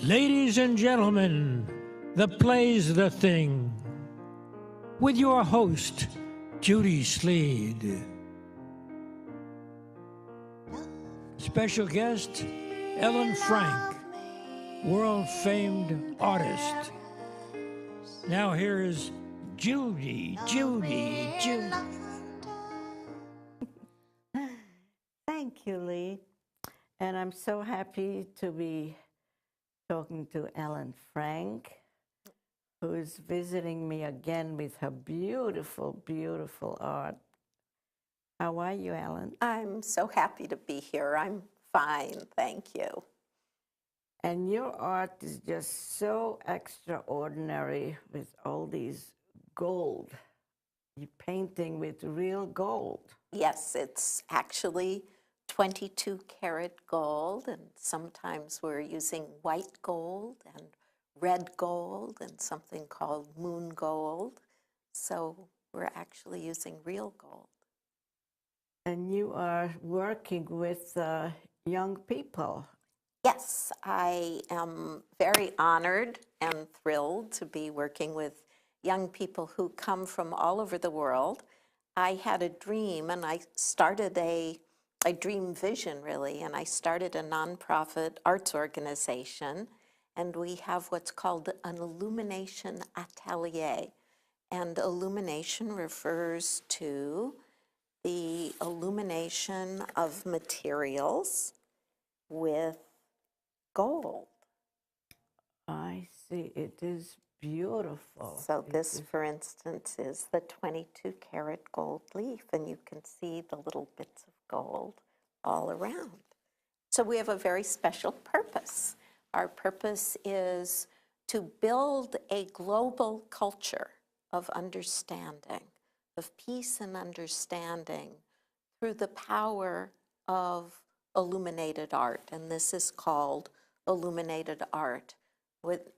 Ladies and gentlemen, the play's the thing. With your host, Judy Sleed. Special guest, Ellen Frank, world-famed artist. Now here is Judy. Thank you, Lee. And I'm so happy to be talking to Ellen Frank, who is visiting me again with her beautiful, beautiful art. How are you, Ellen? I'm so happy to be here. I'm fine, thank you. And your art is just so extraordinary with all these gold. You're painting with real gold. Yes, it's actually 22 karat gold, and sometimes we're using white gold and red gold and something called moon gold. So we're actually using real gold. And you are working with young people. Yes, I am very honored and thrilled to be working with young people who come from all over the world. I had a dream, and I started a dream vision, really, and I started a nonprofit arts organization, and we have what's called an illumination atelier. And illumination refers to the illumination of materials with gold. I see. It is beautiful. So this, for instance, is the 22 karat gold leaf, and you can see the little bits of gold all around. So we have a very special purpose. Our purpose is to build a global culture of understanding, of peace and understanding through the power of illuminated art. And this is called illuminated art.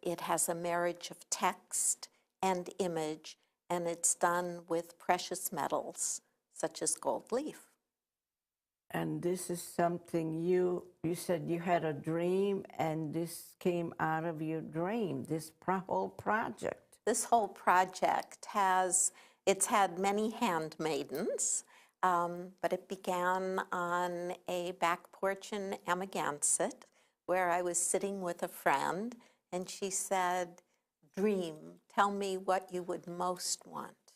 It has a marriage of text and image, and it's done with precious metals, such as gold leaf. And this is something you said you had a dream, and this came out of your dream, this whole project. This whole project it's had many handmaidens, but it began on a back porch in Amagansett, where I was sitting with a friend, and she said, "Dream, tell me what you would most want."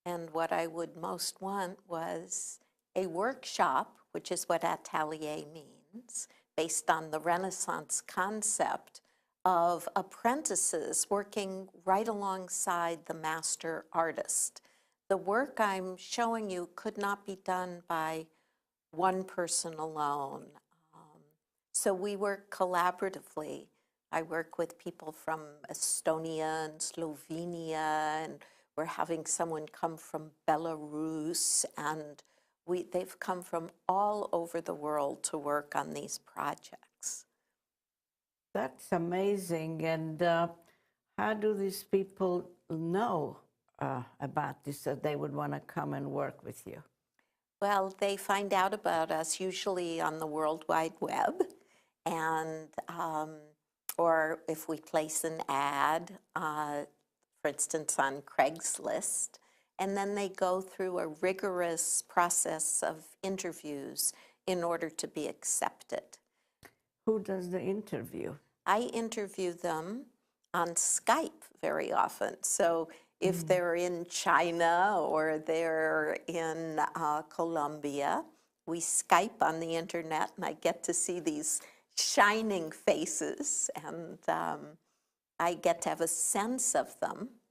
And what I would most want was a workshop, which is what atelier means, based on the Renaissance concept of apprentices working right alongside the master artist. The work I'm showing you could not be done by one person alone. So we work collaboratively. I work with people from Estonia and Slovenia, and we're having someone come from Belarus, and they've come from all over the world to work on these projects. That's amazing. And how do these people know about this, so they would want to come and work with you? Well, they find out about us usually on the World Wide Web, and or if we place an ad, for instance, on Craigslist, and then they go through a rigorous process of interviews in order to be accepted. Who does the interview? I interview them on Skype very often. So if they're in China or they're in Colombia, we Skype on the internet, and I get to see these shining faces, and I get to have a sense of them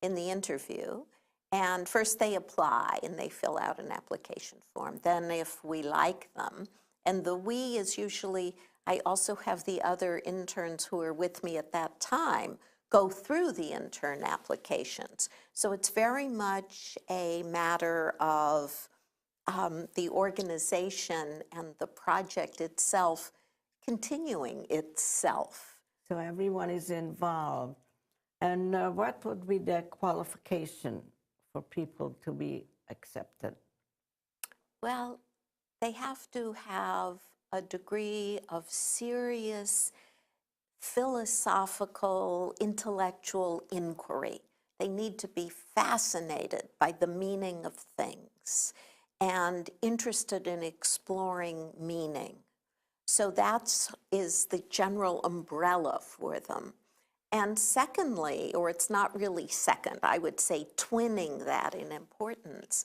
in the interview. And first they apply and they fill out an application form. Then if we like them, and the we is usually, I also have the other interns who are with me at that time go through the intern applications. So it's very much a matter of the organization and the project itself continuing itself. So everyone is involved. And what would be the qualification for people to be accepted? Well, they have to have a degree of serious philosophical, intellectual inquiry. They need to be fascinated by the meaning of things and interested in exploring meaning. So that is the general umbrella for them. And secondly, or it's not really second, I would say twinning that in importance,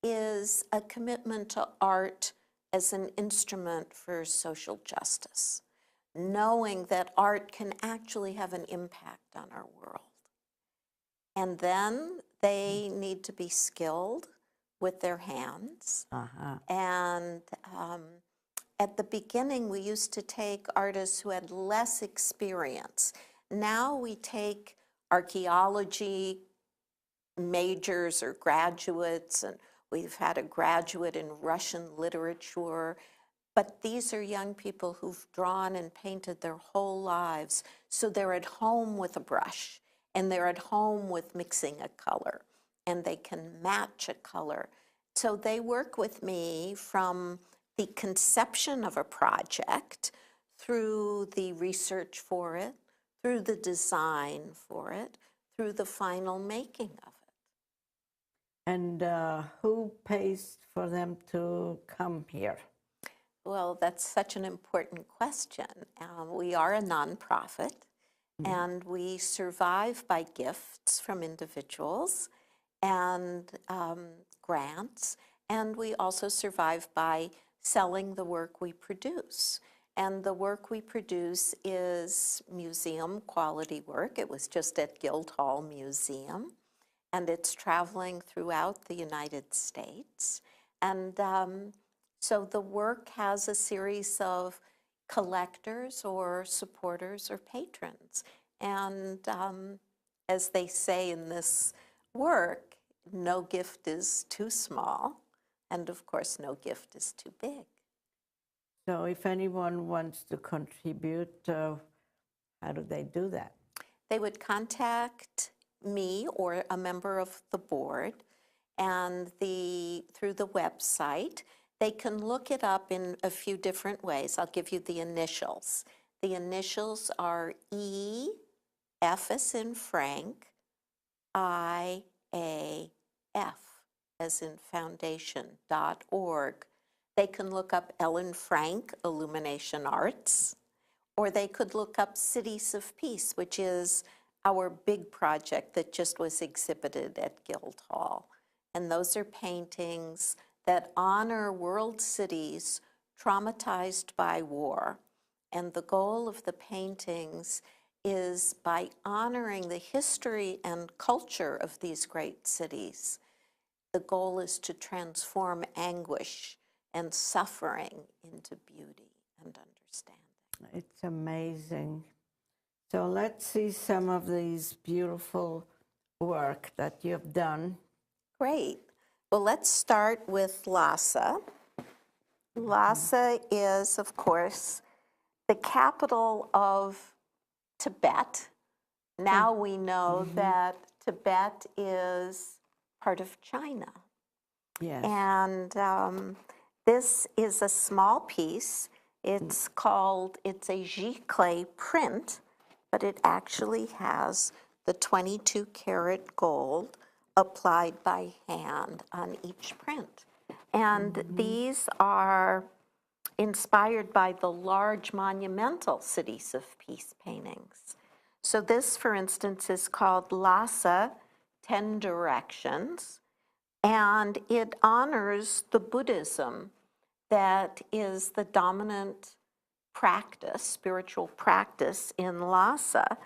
is a commitment to art as an instrument for social justice, knowing that art can actually have an impact on our world. And then they need to be skilled with their hands. And at the beginning, we used to take artists who had less experience. Now we take archaeology majors or graduates, and we've had a graduate in Russian literature. But these are young people who've drawn and painted their whole lives, so they're at home with a brush, and they're at home with mixing a color, and they can match a color. So they work with me from the conception of a project through the research for it, through the design for it, through the final making of it. And who pays for them to come here? Well, that's such an important question. We are a nonprofit, and we survive by gifts from individuals and grants, and we also survive by selling the work we produce. And the work we produce is museum quality work. It was just at Guildhall Museum, and it's traveling throughout the United States. And so the work has a series of collectors or supporters or patrons. And as they say in this work, no gift is too small, and of course, no gift is too big. So if anyone wants to contribute, how do they do that? They would contact me or a member of the board, and through the website. They can look it up in a few different ways. I'll give you the initials. The initials are E, F as in Frank, I, A, F as in foundation.org. They can look up Ellen Frank Illumination Arts, or they could look up Cities of Peace, which is our big project that just was exhibited at Guildhall. And those are paintings that honor world cities traumatized by war. And the goal of the paintings is, by honoring the history and culture of these great cities, the goal is to transform anguish and suffering into beauty and understanding. It's amazing. So let's see some of these beautiful work that you've done. Great. Well, let's start with Lhasa. Lhasa is, of course, the capital of Tibet. Now we know that Tibet is part of China. Yes. And this is a small piece. It's a giclée print, but it actually has the 22-karat gold applied by hand on each print. And these are inspired by the large monumental Cities of Peace paintings. So this, for instance, is called Lhasa, 10 Directions, and it honors the Buddhism that is the dominant practice, spiritual practice in Lhasa.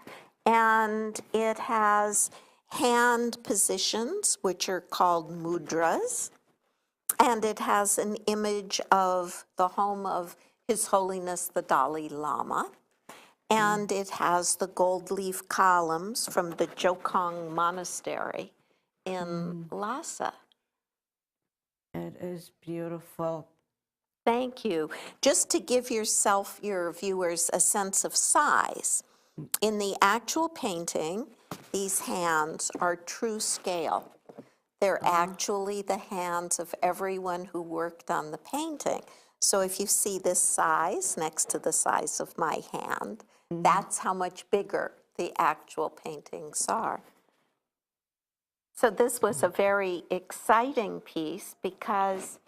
And it has hand positions, which are called mudras, and it has an image of the home of His Holiness the Dalai Lama, and it has the gold leaf columns from the Jokong Monastery in Lhasa. It is beautiful. Thank you. Just to give your viewers a sense of size, in the actual painting, these hands are true scale. They're actually the hands of everyone who worked on the painting. So if you see this size next to the size of my hand, That's how much bigger the actual paintings are. So this was a very exciting piece because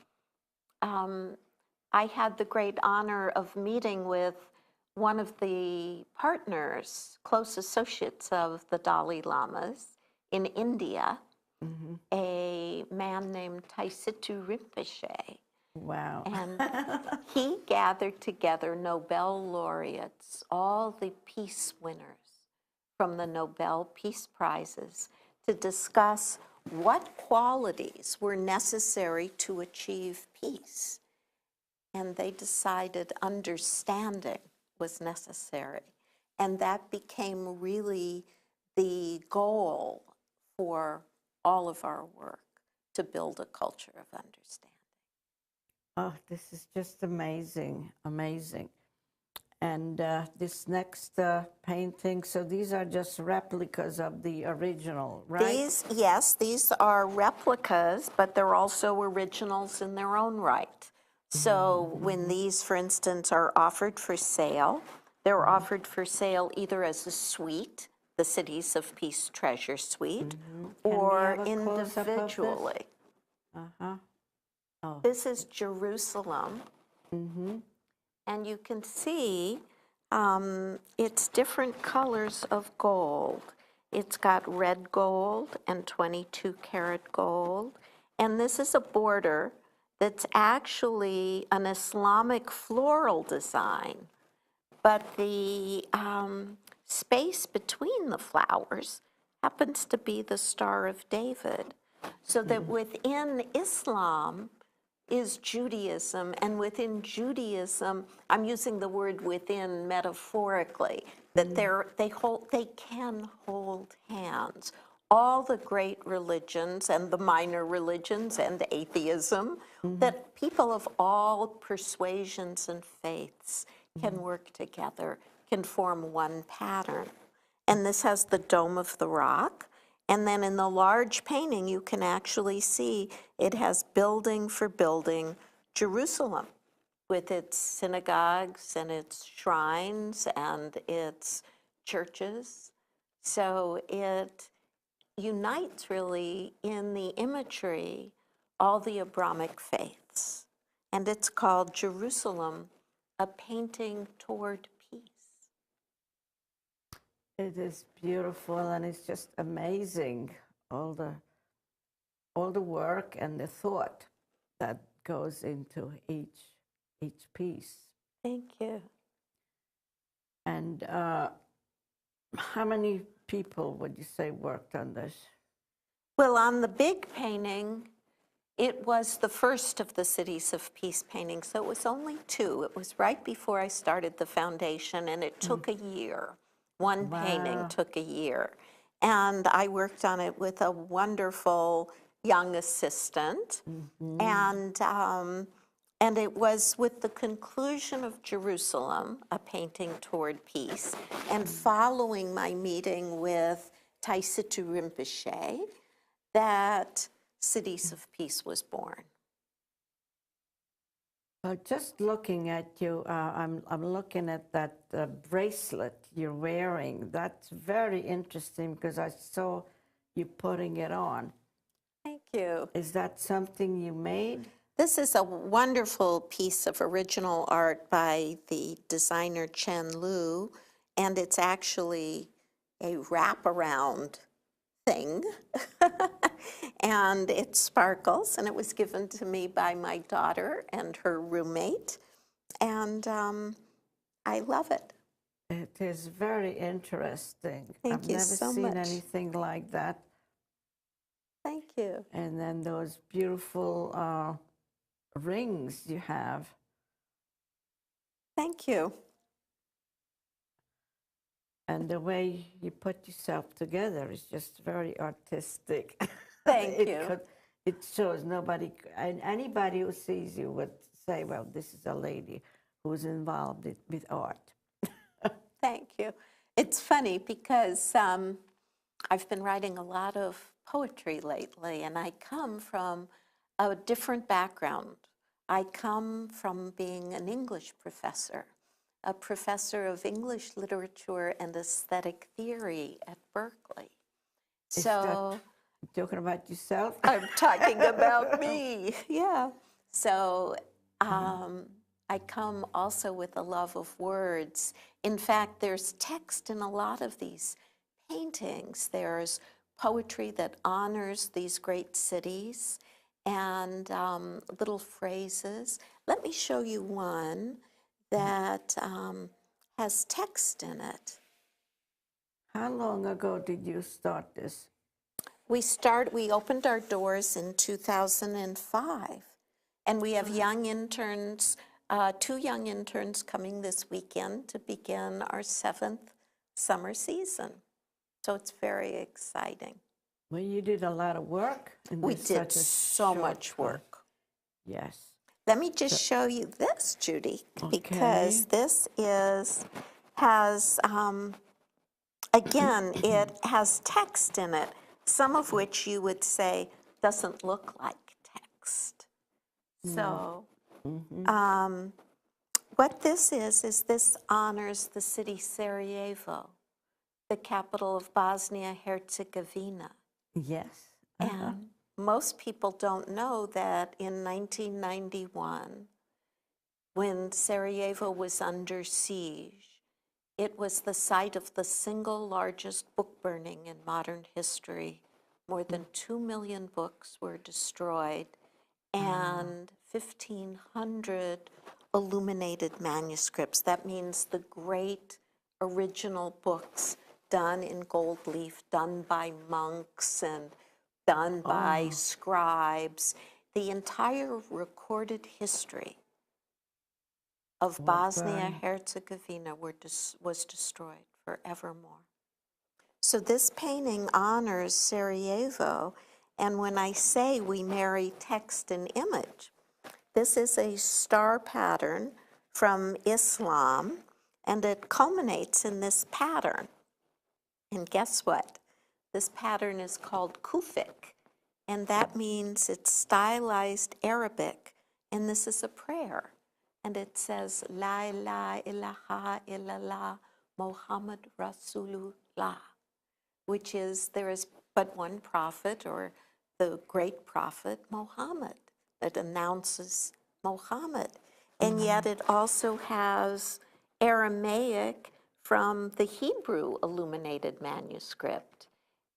I had the great honor of meeting with one of the partners, close associates of the Dalai Lamas in India, a man named Taisitu Rinpoche. Wow. And he gathered together Nobel laureates, all the peace winners from the Nobel Peace Prizes, to discuss what qualities were necessary to achieve peace. And they decided understanding was necessary. And that became really the goal for all of our work, to build a culture of understanding. Oh, this is just amazing, amazing. And this next painting, so these are just replicas of the original, right? Yes, these are replicas, but they're also originals in their own right. So when these, for instance, are offered for sale, they're offered for sale either as a suite, the Cities of Peace Treasure Suite, or have a close-up of this? individually. Uh-huh. Oh. This is Jerusalem. And you can see it's different colors of gold. It's got red gold and 22 karat gold. And this is a border that's actually an Islamic floral design. But the space between the flowers happens to be the Star of David. So that within Islam is Judaism, and within Judaism, I'm using the word within metaphorically, that they can hold hands. All the great religions and the minor religions and atheism, that people of all persuasions and faiths can work together, can form one pattern. And this has the Dome of the Rock. And then in the large painting, you can actually see it has building for building Jerusalem, with its synagogues and its shrines and its churches. So it unites really in the imagery all the Abrahamic faiths. And it's called Jerusalem, a painting toward peace. It is beautiful, and it's just amazing, all the work and the thought that goes into each piece. Thank you. And how many people would you say worked on this? Well, on the big painting, it was the first of the Cities of Peace paintings, so it was only 2. It was right before I started the foundation, and it took a year. One painting took a year. And I worked on it with a wonderful young assistant. And it was with the conclusion of Jerusalem, a painting toward peace, and following my meeting with Taisitu Rinpoche, that Cities of Peace was born. Just looking at you, I'm looking at that bracelet you're wearing. That's very interesting because I saw you putting it on. Thank you. Is that something you made? This is a wonderful piece of original art by the designer Chen Lu, and it's actually a wraparound thing. And it sparkles, and it was given to me by my daughter and her roommate, and I love it. It is very interesting. Thank you I've never so seen much. anything like that. Thank you. And then those beautiful rings you have. Thank you. And the way you put yourself together is just very artistic. Thank you. It shows anybody who sees you would say, well, this is a lady who's involved with art. Thank you. It's funny because I've been writing a lot of poetry lately, and I come from a different background. I come from being an English professor, a professor of English literature and aesthetic theory at Berkeley. Is So that talking about yourself? I'm talking about me, yeah. So I come also with a love of words. In fact, there's text in a lot of these paintings. There's poetry that honors these great cities and little phrases. Let me show you one that has text in it. How long ago did you start this? We opened our doors in 2005, and we have young interns, 2 young interns coming this weekend to begin our 7th summer season. So it's very exciting. Well, you did a lot of work. We did so much work. Yes. Let me just show you this, Judy, because this has, again, it has text in it, some of which you would say doesn't look like text. So what this is this honors the city Sarajevo, the capital of Bosnia-Herzegovina. Yes. And most people don't know that in 1991, when Sarajevo was under siege, it was the site of the single largest book burning in modern history. More than 2 million books were destroyed, and 1,500 illuminated manuscripts. That means the great original books done in gold leaf, done by monks and done by scribes. The entire recorded history of Bosnia-Herzegovina was destroyed forevermore. So this painting honors Sarajevo, and when I say we marry text and image, this is a star pattern from Islam, and it culminates in this pattern. And guess what? This pattern is called Kufic, and that means it's stylized Arabic, and this is a prayer. And it says, La ilaha illallah Muhammad Rasulullah, which is, there is but one prophet, or the great prophet, Muhammad, that announces Muhammad. And yet it also has Aramaic from the Hebrew illuminated manuscript.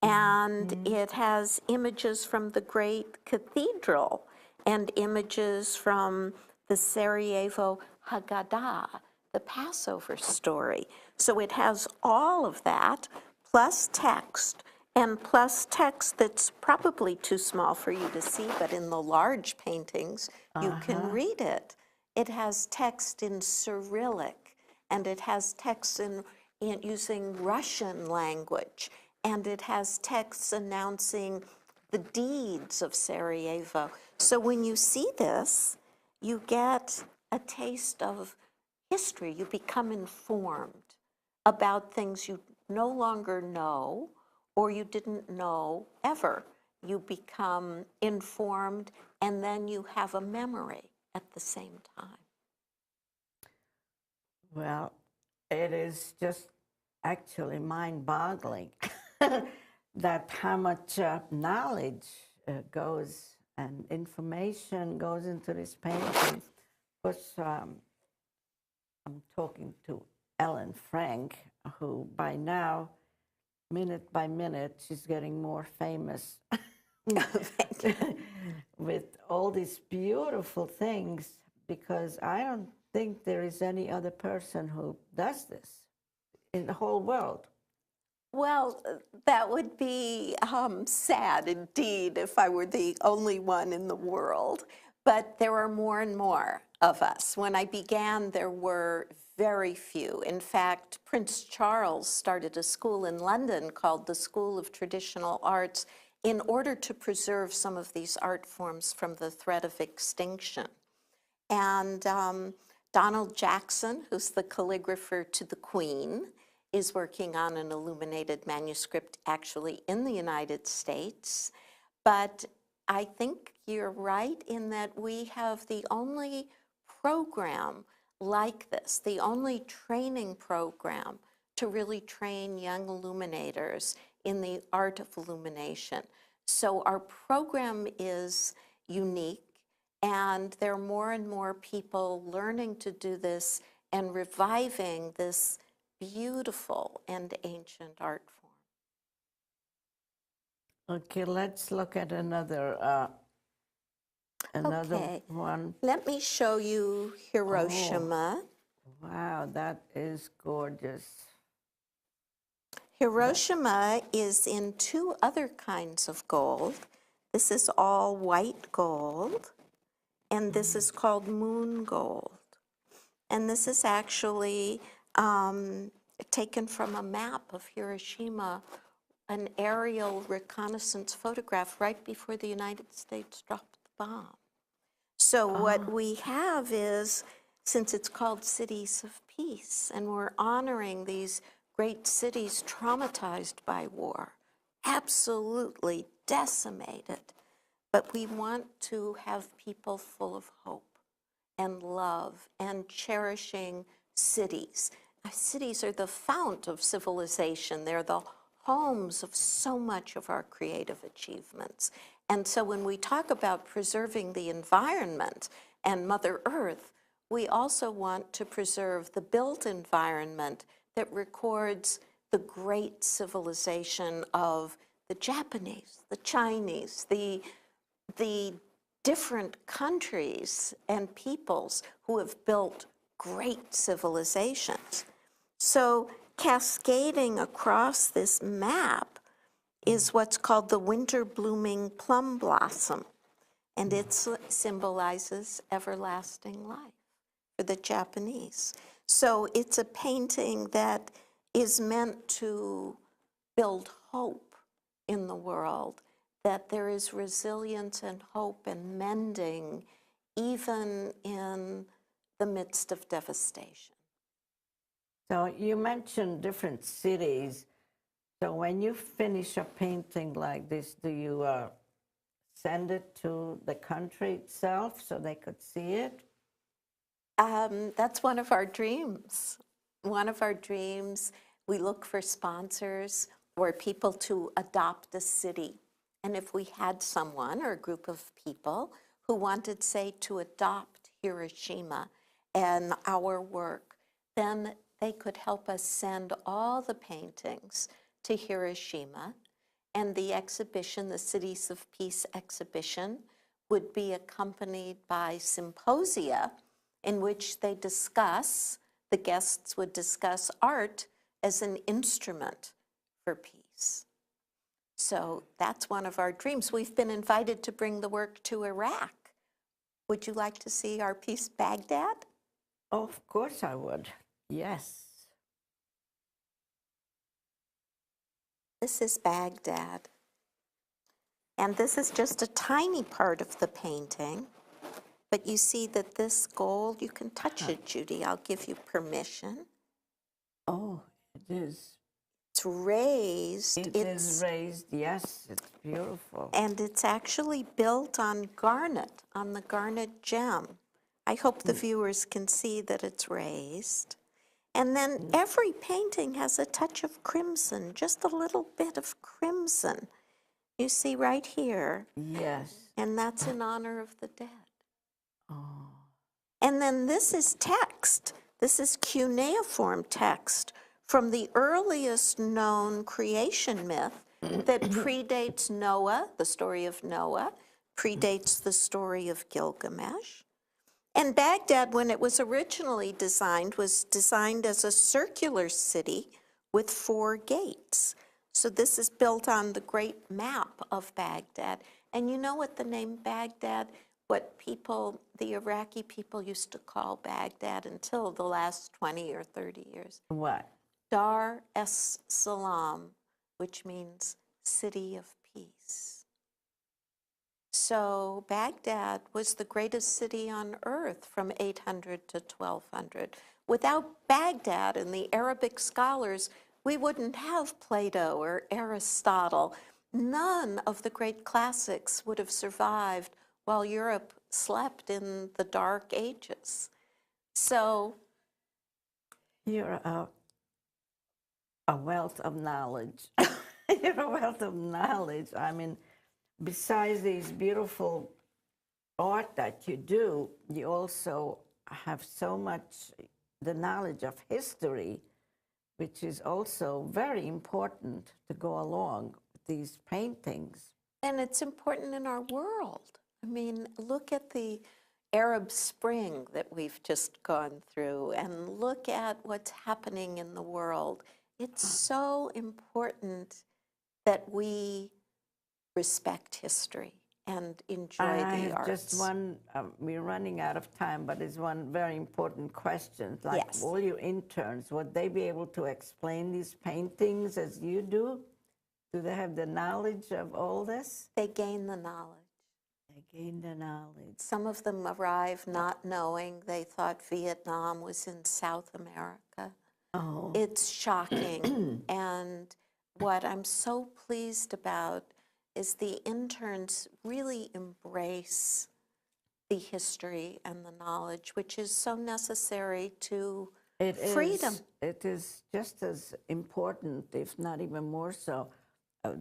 And it has images from the great cathedral and images from the Sarajevo Haggadah, the Passover story. So it has all of that, plus text, and plus text that's probably too small for you to see, but in the large paintings, you can read it. It has text in Cyrillic, and it has text in using Russian language, and it has texts announcing the deeds of Sarajevo. So when you see this, you get a taste of history. You become informed about things you no longer know or you didn't know ever. You become informed, and then you have a memory at the same time. Well, it is just actually mind-boggling that how much knowledge goes and information goes into this painting. Because I'm talking to Ellen Frank, who by now, minute by minute, she's getting more famous with all these beautiful things, because I don't think there is any other person who does this in the whole world. Well, that would be sad indeed if I were the only one in the world. But there are more and more of us. When I began, there were very few. In fact, Prince Charles started a school in London called the School of Traditional Arts in order to preserve some of these art forms from the threat of extinction. And Donald Jackson, who's the calligrapher to the Queen, is working on an illuminated manuscript actually in the United States. But I think you're right in that we have the only program like this, the only training program to really train young illuminators in the art of illumination. So our program is unique, and there are more and more people learning to do this and reviving this beautiful and ancient art form. Okay, let's look at another Okay, one. let me show you Hiroshima. Wow, that is gorgeous. Hiroshima is in two other kinds of gold. This is all white gold, and this is called moon gold. And this is actually taken from a map of Hiroshima, an aerial reconnaissance photograph right before the United States dropped the bomb. So what we have is, since it's called Cities of Peace, and we're honoring these great cities traumatized by war, absolutely decimated, but we want to have people full of hope and love and cherishing cities. Cities are the fount of civilization. They're the homes of so much of our creative achievements. And so when we talk about preserving the environment and Mother Earth, we also want to preserve the built environment that records the great civilization of the Japanese, the Chinese, the different countries and peoples who have built great civilizations. So cascading across this map is what's called the winter blooming plum blossom, and it symbolizes everlasting life for the Japanese. So it's a painting that is meant to build hope in the world, that there is resilience and hope and mending even in the midst of devastation. So you mentioned different cities. So when you finish a painting like this, do you send it to the country itself so they could see it? That's one of our dreams. One of our dreams, we look for sponsors or people to adopt a city. And if we had someone or a group of people who wanted, say, to adopt Hiroshima and our work, then they could help us send all the paintings to Hiroshima. And the exhibition, the Cities of Peace exhibition, would be accompanied by symposia in which they discuss, the guests would discuss art as an instrument for peace. So that's one of our dreams. We've been invited to bring the work to Iraq. Would you like to see our piece, Baghdad? Oh, of course I would. Yes. This is Baghdad. And this is just a tiny part of the painting. But you see that this gold, you can touch it, Judy. I'll give you permission. Oh, it is. It's raised. It is raised, yes, it's beautiful. And it's actually built on garnet, on the garnet gem. I hope the viewers can see that it's raised. And then every painting has a touch of crimson, just a little bit of crimson. You see right here. Yes. And that's in honor of the dead. Oh. And then this is text. This is cuneiform text from the earliest known creation myth that predates Noah, the story of Noah, predates the story of Gilgamesh. And Baghdad, when it was originally designed, was designed as a circular city with 4 gates. So this is built on the great map of Baghdad. And you know what the name Baghdad, what people, the Iraqi people used to call Baghdad until the last 20 or 30 years? What? Dar es Salaam, which means city of peace. So Baghdad was the greatest city on earth from 800 to 1200. Without Baghdad and the Arabic scholars, we wouldn't have Plato or Aristotle. None of the great classics would have survived while Europe slept in the Dark Ages. So You're a wealth of knowledge. You're a wealth of knowledge. I mean, besides these beautiful art that you do, you also have so much the knowledge of history, which is also very important to go along with these paintings. and it's important in our world. I mean, look at the Arab Spring that we've just gone through, and look at what's happening in the world. It's so important that we respect history and enjoy I the have arts. just one, we're running out of time, but it's one very important question. Like Yes. all your interns, would they be able to explain these paintings as you do? Do they have the knowledge of all this? They gain the knowledge. They gain the knowledge. Some of them arrive not knowing. They thought Vietnam was in South America. Oh, It's shocking. And what I'm so pleased about is the interns really embrace the history and the knowledge, which is so necessary to it is. freedom. It is just as important, if not even more so,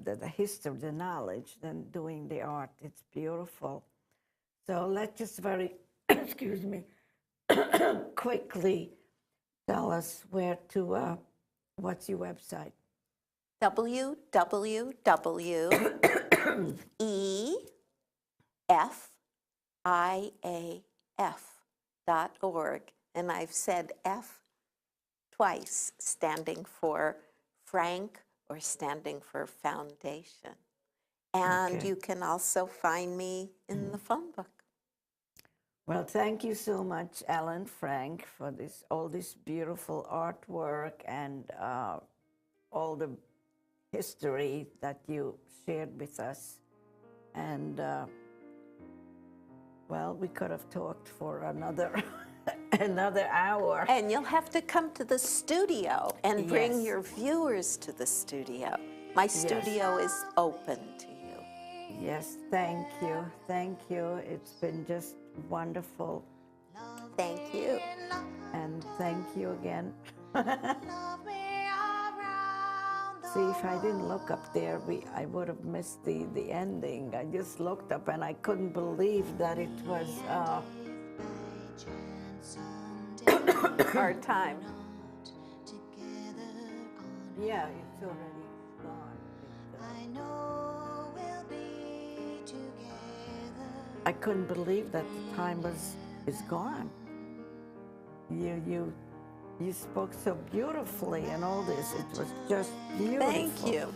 the history, the knowledge, than doing the art. It's beautiful. So let's just very, excuse me, quickly tell us where to, what's your website? www.efiaf.org. And I've said F twice, standing for Frank or standing for Foundation. And Okay. you can also find me in the phone book. Well, thank you so much, Ellen Frank, for all this beautiful artwork and all the history that you shared with us. And well, we could have talked for another another hour. And you'll have to come to the studio and bring Yes. your viewers to the studio. My studio is open to you. Yes, thank you, thank you. It's been just wonderful, Thank you. and thank you again. See, if I didn't look up there, I would have missed the ending. I just looked up and I couldn't believe that it was Our time. yeah, it's already gone. I couldn't believe that the time is gone. You spoke so beautifully and all this. It was just beautiful. Thank you.